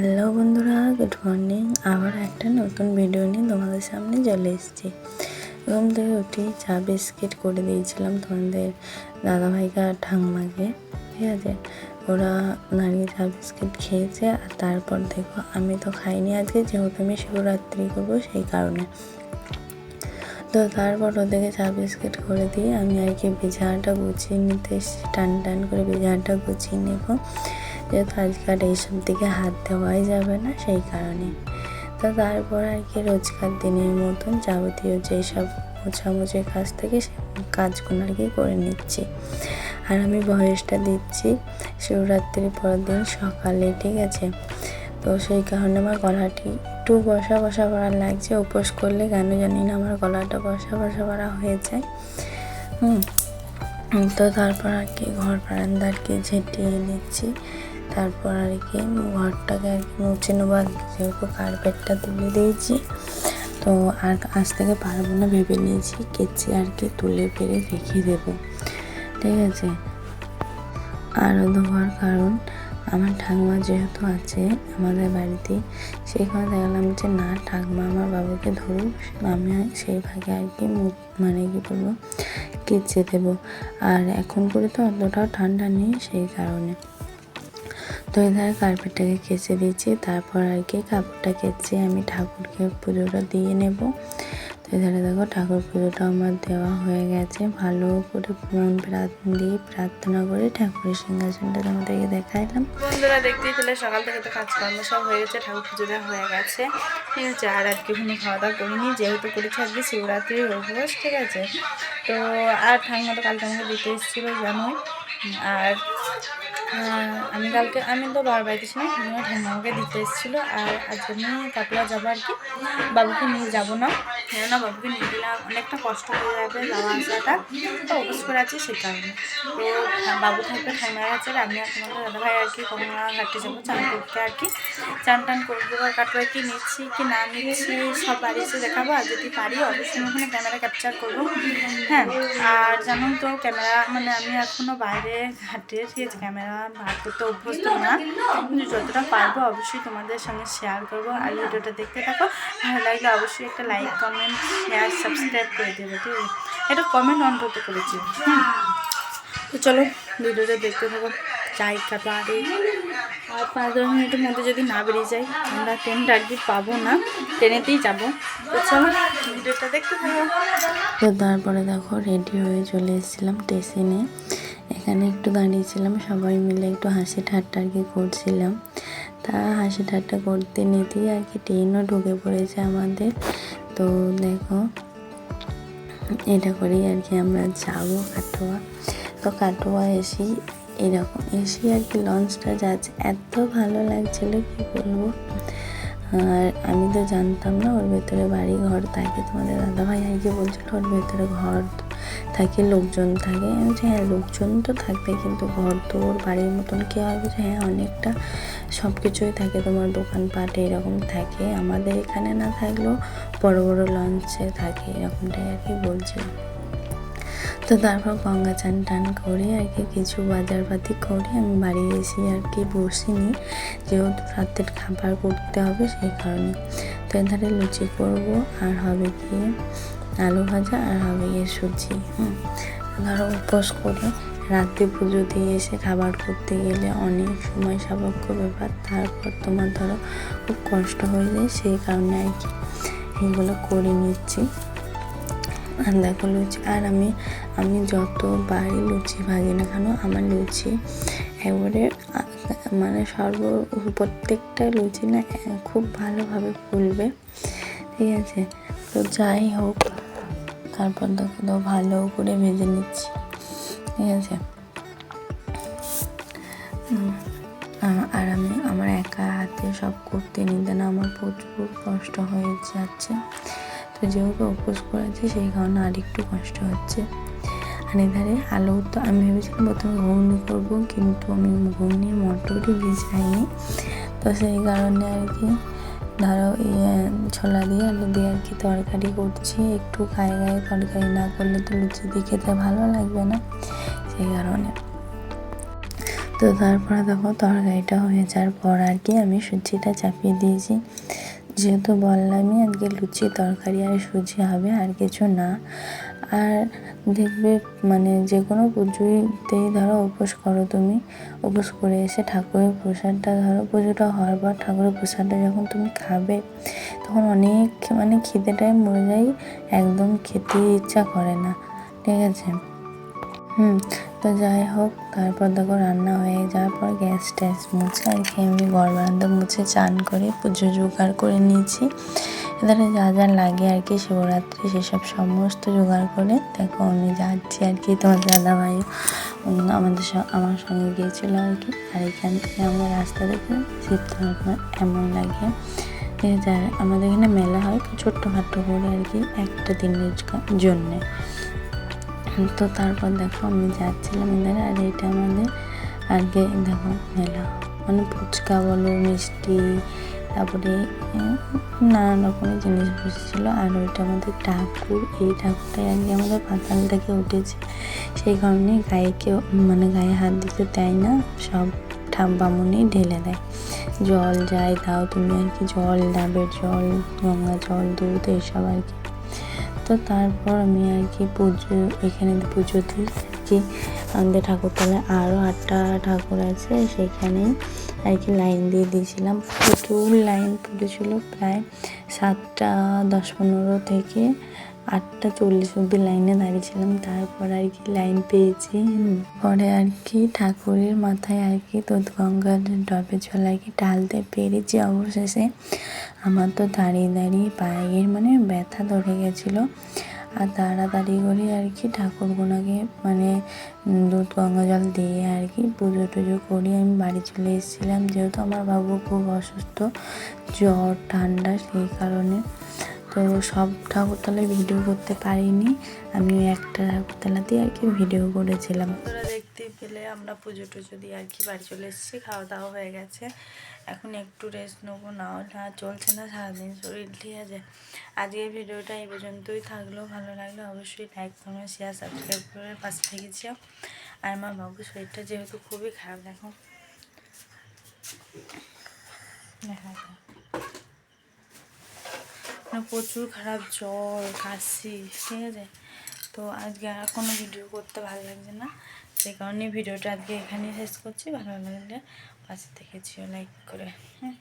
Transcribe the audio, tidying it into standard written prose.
Hello বন্ধুরা, good morning. আবার একটা নতুন ভিডিও নিয়ে তোমাদের সামনে চলে এসেছি। ঘুম থেকে উঠে চা বিস্কিট করে দিয়েছিলাম তোমাদের দাদাভাইকে আর ঠাম্মাকে, ঠিক আছে। ওরা দাঁড়িয়ে চা বিস্কিট খেয়েছে। আর তারপর দেখো আমি তো খাইনি আজকে, যেহেতু আমি শিবরাত্রি করবো সেই কারণে। তো তারপর ওদেরকে চা বিস্কিট করে দিয়ে আমি আর কি বিছানাটা গুছিয়ে নিতে এসেছি। টান করে বিছানাটা গুছিয়ে নেব, যেহেতু আজকাল এইসব দিকে হাত দেওয়াই যাবে না, সেই কারণে। তো তারপর আর কি রোজকার দিনের মতন যাবতীয় যেসব মোছামুছির কাজ থেকে সে কাজগুলো আর কি করে নিচ্ছি। আর আমি ভয়েসটা দিচ্ছি শিবরাত্রির পরের দিন সকালে, ঠিক আছে। তো সেই কারণে আমার গলাটি একটু বসা করা লাগছে। উপোস করলে কেন জানি না আমার গলাটা বসা করা হয়ে যায়। তো তারপর আর কি ঘর বারান্দা আর কি ঝেঁটিয়ে নিচ্ছি। তারপর আর কি ঘরটাকে আর কি মুছে নেবো, যেহেতু কার্পেটটা তুলে দিয়েছি। তো আর আজ থেকে পারবো না ভেবে নিয়েছি, কেচে আর কি তুলে পেরে রেখে দেবো, ঠিক আছে। আরও ধোয়ার কারণ আমার ঠাকুমা যেহেতু আছে আমাদের বাড়িতে, সেইখানে দেখলাম যে না ঠাকুমা আমার বাবুকে ধরুক, আমি সেই ভাগে আর কি মানে কি বলবো কেচে দেবো। আর এখন করে তো অতটাও ঠান্ডা নেই, সেই কারণে। তো এধারে কার্পেটটাকে কেচে দিয়েছি। তারপর আর কি কাপড়টা কেচে আমি ঠাকুরকে পুজোটা দিয়ে নেব। তো এধারে দেখো ঠাকুর পুজোটা আমার দেওয়া হয়ে গেছে। ভালো করে মন দিয়ে প্রার্থনা করে ঠাকুরের সিংহাসনটা তোমাদেরকে দেখাইলাম। বন্ধুরা দেখতেই পেলে সকাল থেকে তো কাজকর্ম সব হয়ে গেছে, ঠাকুর পুজোটা হয়ে গেছে, ঠিক আছে। আর আজকে কোনো খাওয়া দাওয়া করিনি, যেহেতু করেছি আজকে শিবরাত্রির উপবাস, ঠিক আছে। তো আর ঠাকুমা তো কালকে আমাকে দিতে এসেছিলো জানোই। আর আমি তো বাবার বাড়িতে ছিলাম, ঠাকুমাকে দিতে এসেছিলো। আর আজকে আমি কাটোয়া যাবো আর কি, বাবুকে নিয়ে যাবো না, কেননা বাবুকে নিয়ে গেলে অনেকটা কষ্ট হয়ে যাবে যাওয়া আসাটা, তো অবশ্য করে আছে সেই কারণে। তো বাবু থাকবে ঠাকুমার কাছে, আর আমি আর তোমাদের দাদাভাই আর কি কমলা ঘাটে যাবো চান করতে আর কি। চান করবো। কাটোয়া কি নিচ্ছি কি না নিচ্ছি সব বাড়ি এসে দেখাবো। আর যদি পারি অবশ্যই আমি ওখানে ক্যামেরা ক্যাপচার করবো, হ্যাঁ। আর জানো তো ক্যামেরা মানে আমি এখনও বাইরে ঘাটে, ঠিক আছে, ক্যামেরা বার করতে অভ্যস্ত না, কিন্তু যতটা পারবো অবশ্যই তোমাদের সঙ্গে শেয়ার করবো। আর ভিডিওটা দেখতে থাকো, ভালো লাগলে অবশ্যই একটা লাইক কমেন্ট শেয়ার সাবস্ক্রাইব করে দেবো, ঠিক আছে। এটা কমেন্ট অন্তত করেছি। তো চলো ভিডিওটা দেখতে থাকো। যাই কাটোয়া আর 5-10 মিনিটের মধ্যে যদি না বেরিয়ে যাই, আমরা ট্রেনটা আর কি পাবো না, ট্রেনেতেই যাবো। তো চলো ভিডিওটা দেখতে থাকো। তো তারপরে দেখো রেডি হয়ে চলে এসেছিলাম স্টেশনে। এখানে একটু দাঁড়িয়েছিলাম, সবাই মিলে একটু হাসি ঠাট্টা আর কি করছিলাম। তা হাসি ঠাট্টা করতে নিতেই আর কি ট্রেনও ঢুকে পড়েছে আমাদের। তো দেখো এটা করেই আর কি আমরা যাবো কাটোয়া। তো কাটোয়া এসি এরকম এসি আর কি লঞ্চটা যাচ্ছে, এত ভালো লাগছিলো কি বলবো। আর আমি তো জানতাম না ওর ভেতরে বাড়ি ঘর থাকে, তোমাদের দাদাভাই আর কি বলছিল ওর ভেতরে ঘর থাকে, লোকজন থাকে। আমি বলছি হ্যাঁ লোকজন তো থাকবে, কিন্তু ঘর তো ওর বাড়ির মতন কি হয়, বলছে হ্যাঁ অনেকটা সব কিছুই থাকে, তোমার দোকানপাট এরকম থাকে, আমাদের এখানে না থাকলেও বড় লঞ্চে থাকে, এরকমটাই আর কি বলছিল। তো তারপর গঙ্গা চান করে আর কি কিছু বাজারপাতি করে আমি বাড়ি এসে আর কি বসিনি, যেহেতু রাতের খাবার করতে হবে সেই কারণে। তো এধারে লুচি করব, আর হবে গিয়ে আলু ভাজা, আর হবে গিয়ে সুজি। ধরো উপোস করে রাত্রি পুজো দিয়ে এসে খাবার করতে গেলে অনেক সময় সাপেক্ষ ব্যাপার, তারপর তোমার ধরো খুব কষ্ট হয়ে যায়, সেই কারণে আর কি এগুলো করে নিচ্ছি। আর দেখো লুচি, আর আমি যতবারই লুচি ভাজি না কেন আমার লুচি একবারে মানে প্রত্যেকটা লুচি না খুব ভালোভাবে ফুলবে, ঠিক আছে। তো যাই হোক তারপর দেখো তো ভালো করে ভেজে নিচ্ছি, ঠিক আছে। আর আমি আমার একা হাতে সব করতে নিতে না আমার প্রচুর কষ্ট হয়ে যাচ্ছে। তো যেহেতু উপোস করেছি সেই কারণে আর একটু কষ্ট হচ্ছে। আর এধারে আলু তো আমি ভেবেছিলাম প্রথমে ঘুগনি করবো, কিন্তু আমি ঘুগনির মটরই ভিজাইনি, তো সেই কারণে আর কি ধরো ছোলা দিয়ে আলু দিয়ে আর কি তরকারি করছি। একটু গায়ে তরকারি না করলে তো লুচি দিয়ে খেতে ভালো লাগবে না, সেই কারণে। তো তারপরে দেখো তরকারিটা হয়ে যাওয়ার পর আর কি আমি সুজিটা চাপিয়ে দিয়েছি। যেহেতু বললামই আজকে লুচি তরকারি আর সুজি হবে, আর কিছু না। আর দেখবে মানে যে কোনো পুজোতেই ধরো উপোস করো, তুমি উপোস করে এসে ঠাকুরের প্রসাদটা ধরো, পুজোটা হওয়ার পর ঠাকুরের প্রসাদটা যখন তুমি খাবে তখন অনেক মানে খিদেটাই মরে যায়, একদম খেতে ইচ্ছা করে না, ঠিক আছে। তো যাই হোক, তারপর দেখো রান্না হয়ে যাওয়ার পর গ্যাস ট্যাস মুছে আর কি আমি ঘর বারান্দা মুছে চান করে পুজো জোগাড় করে নিয়েছি। এখানে যা যা লাগে আর কি শিবরাত্রি সেসব সমস্ত জোগাড় করে দেখো আমি যাচ্ছি আর কি। তোমার দাদাভাই আমার সঙ্গে গিয়েছিলো আর কি। আর এখান থেকে আমরা রাস্তা থেকে শিবতলা এমন লাগে, আমাদের এখানে মেলা হয় ছোট্টখাটো করে আর কি, একটা দিনের জন্যে। তো তারপর দেখো আমি যাচ্ছিলাম এখানে, আর এটা আমাদের আগে দেখো মেলা, মানে ফুচকা বলো, মিষ্টি, তারপরে নানান রকমের জিনিস বসেছিলো। আর ওইটা আমাদের ঠাকুর, এই ঠাকুরটাই আগে আমাদের পাতাল থেকে উঠেছে, সেই কারণে গায়ে হাত দিতে দেয় না, সব বামুনই ঢেলে দেয়। জল যাই দাও তুমি আর কি, জল, ডাবের জল, গঙ্গা জল, দুধ এইসব আর কি। তো তারপর আমি আর কি এখানে পুজো দিই কি, আমাদের ঠাকুরতলায় আরও 8টা ঠাকুর আছে, সেখানেই আর কি লাইন দিয়ে দিয়েছিলাম। প্রচুর লাইন পড়েছিল, প্রায় 7:10-15 থেকে 8:40 অব্দি লাইনে দাঁড়িয়েছিলাম। তারপর আর কি লাইন পেয়েছি। পরে আর কি ঠাকুরের মাথায় আর কি দুধ গঙ্গার ডাবের জল আর কি ঢালতে পেরেছি অবশেষে। আমার তো দাঁড়িয়ে দাঁড়িয়ে পায়ের মানে ব্যথা ধরে গেছিলো। আর তাড়াতাড়ি করে আর কি ঠাকুরগুলোকে মানে দুধ গঙ্গা জল দিয়ে আর কি পুজো টুজো করি আমি বাড়ি চলে এসেছিলাম, যেহেতু আমার বাবু খুব অসুস্থ, জ্বর ঠান্ডা, সেই কারণে। তো সব ঠাকুরতলায় ভিডিও করতে পারিনি, আমি একটা ঠাকুরতলাতেই আর কি ভিডিও করেছিলাম। তোরা দেখতে পেলে আমরা পুজো টুজো দিয়ে আর কি বাড়ি চলে এসেছি, খাওয়া দাওয়া হয়ে গেছে। এখন একটু রেস্ট নেবো, না হলে আর চলছে না সারাদিন শরীর, ঠিক আছে। আজকের ভিডিওটা এই পর্যন্তই থাকলো, ভালো লাগলে অবশ্যই লাইক কমেন্ট শেয়ার সাবস্ক্রাইব করে পাশে থেকেছি। আর আমার বাবুর শরীরটা যেহেতু খুবই খারাপ, দেখো প্রচুর খারাপ, জ্বর কাশি, ঠিক আছে। তো আজকে আর কোনো ভিডিও করতে ভালো লাগছে না, সেই কারণে ভিডিওটা আজকে এখানেই শেষ করছি। ভালো লাগলে পাশে থেকেছি লাইক করে, হ্যাঁ।